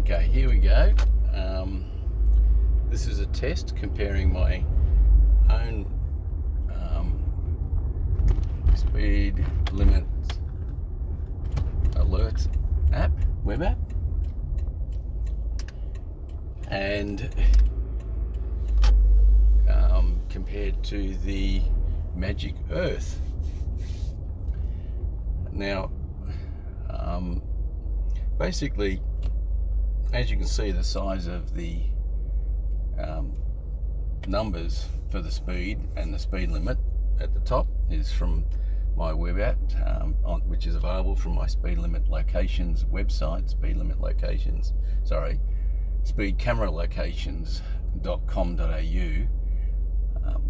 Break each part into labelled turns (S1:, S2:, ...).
S1: Okay, here we go. This is a test comparing my own speed limit alert app, web app, and compared to the Magic Earth. Now, basically, as you can see, the size of the numbers for the speed and the speed limit at the top is from my web app, which is available from my speed limit locations website, speedcameralocations.com.au,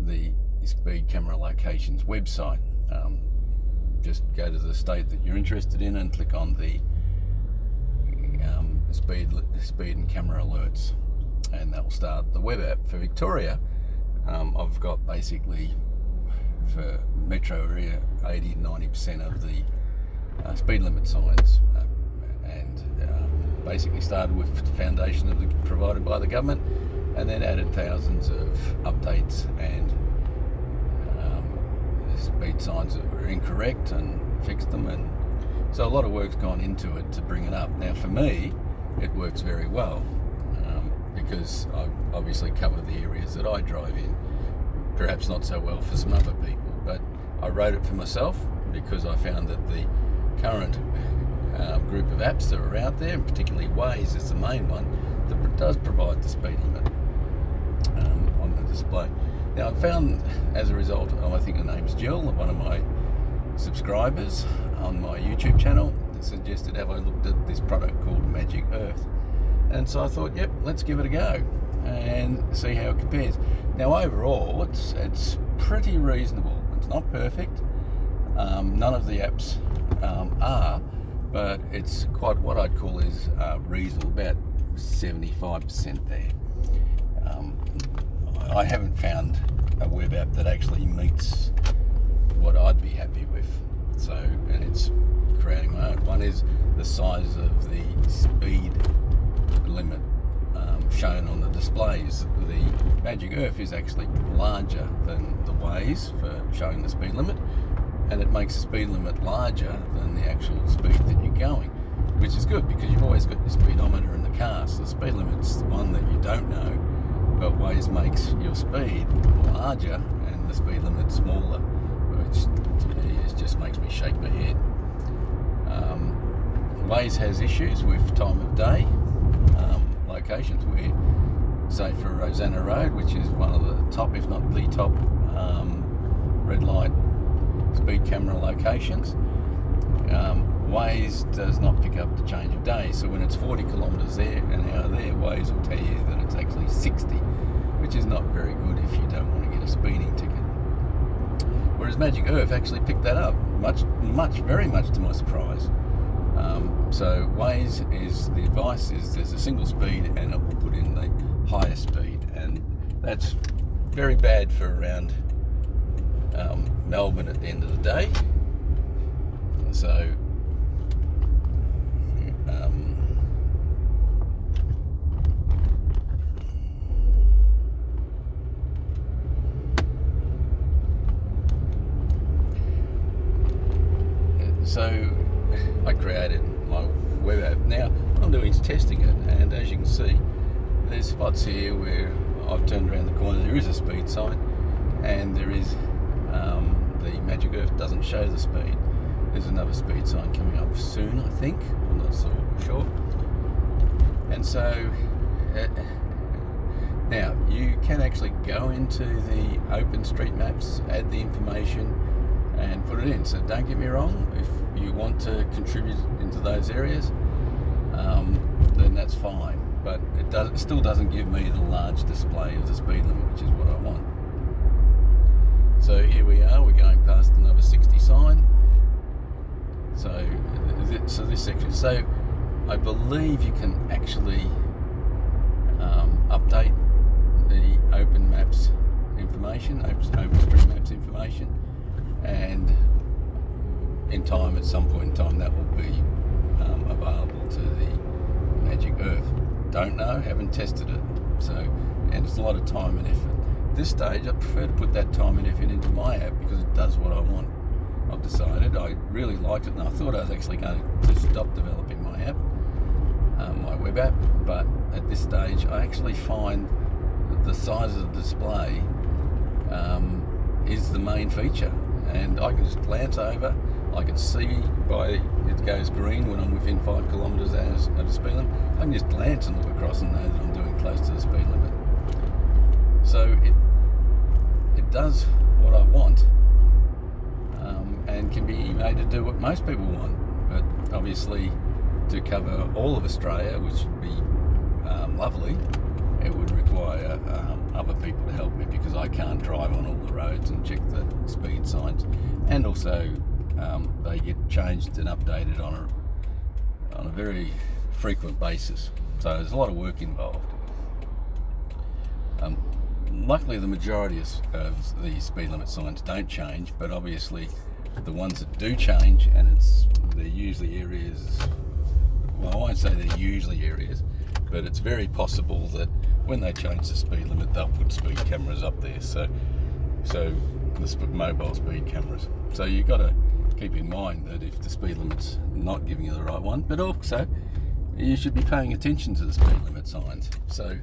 S1: the speed camera locations website. Just go to the state that you're interested in and click on the speed and camera alerts, and that will start the web app. For Victoria, I've got basically, for metro area, 80-90% of the speed limit signs, and basically started with the foundation provided by the government, and then added thousands of updates and speed signs that were incorrect and fixed them, and so a lot of work's gone into it to bring it up. Now for me, it works very well, because I obviously cover the areas that I drive in. Perhaps not so well for some other people, but I wrote it for myself because I found that the current group of apps that are out there, and particularly Waze is the main one, that does provide the speed limit on the display. Now I found, as a result, I think her name's Jill, one of my subscribers on my YouTube channel, suggested have I looked at this product called Magic Earth, and so I thought, yep, let's give it a go and see how it compares. Now overall, it's pretty reasonable. It's not perfect. None of the apps are, but it's quite what I'd call is reasonable, about 75% there. I haven't found a web app that actually meets what I'd be happy with. So, and it's creating my own. One is the size of the speed limit shown on the displays. The Magic Earth is actually larger than the Waze for showing the speed limit, and it makes the speed limit larger than the actual speed that you're going, which is good because you've always got your speedometer in the car. So the speed limit's the one that you don't know, but Waze makes your speed larger and the speed limit smaller, which just makes me shake my head. Waze has issues with time of day locations, where, say for Rosanna Road, which is one of the top, if not the top, red light speed camera locations, Waze does not pick up the change of day. So when it's 40 kilometres there an hour there, Waze will tell you that it's actually 60, which is not very good if you don't want to get a speeding ticket. Whereas Magic Earth actually picked that up, very much to my surprise. So Waze is, the advice is there's a single speed and it will put in the highest speed, and that's very bad for around Melbourne at the end of the day. So So I created my web app. Now what I'm doing is testing it, and as you can see, there's spots here where I've turned around the corner, there is a speed sign, and there is the Magic Earth doesn't show the speed. There's another speed sign coming up soon, I think. I'm not so sure. And so now you can actually go into the OpenStreetMaps, add the information and put it in. So don't get me wrong, if you want to contribute into those areas, then that's fine, but it still doesn't give me the large display of the speed limit, which is what I want. So here we are, we're going past another 60 sign. So this section, so I believe you can actually update the OpenStreetMaps information, and in time, at some point in time, that will be available to the Magic Earth. don't know, haven't tested it. So, and it's a lot of time and effort. At this stage, I prefer to put that time and effort into my app because it does what I want. I've decided I really liked it, and I thought I was actually going to stop developing my app, my web app, but at this stage I actually find that the size of the display is the main feature, and I can just glance over, I can see by it goes green when I'm within 5 kilometres of the speed limit. I can just glance and look across and know that I'm doing close to the speed limit. So it does what I want, and can be made to do what most people want, but obviously to cover all of Australia, which would be lovely, it would require other people to help me, because I can't drive on all the roads and check the speed signs, and also they get changed and updated on a very frequent basis, so there's a lot of work involved. Luckily the majority of the speed limit signs don't change, but obviously the ones that do change, and they're usually areas, well, I won't say they're usually areas, but it's very possible that when they change the speed limit, they'll put speed cameras up there. So the mobile speed cameras. So you've got to keep in mind that if the speed limit's not giving you the right one, but also you should be paying attention to the speed limit signs. So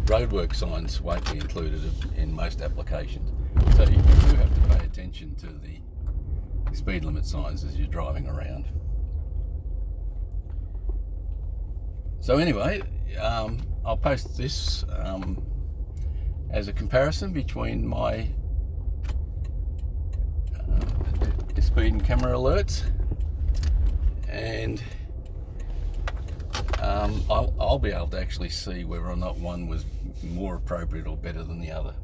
S1: roadwork signs won't be included in most applications. So you do have to pay attention to the speed limit signs as you're driving around. So anyway, I'll post this as a comparison between my speed and camera alerts, and I'll be able to actually see whether or not one was more appropriate or better than the other.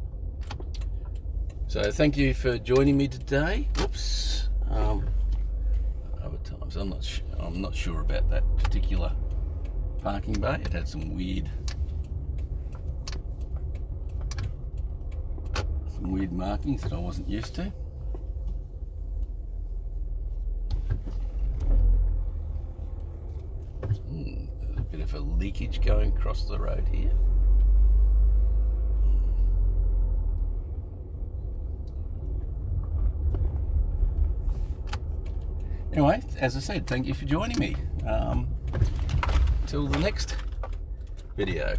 S1: So thank you for joining me today. Oops. Other times I'm not sure about that particular parking bay. It had some weird markings that I wasn't used to. There's a bit of a leakage going across the road here. Anyway, as I said, thank you for joining me. Till the next video.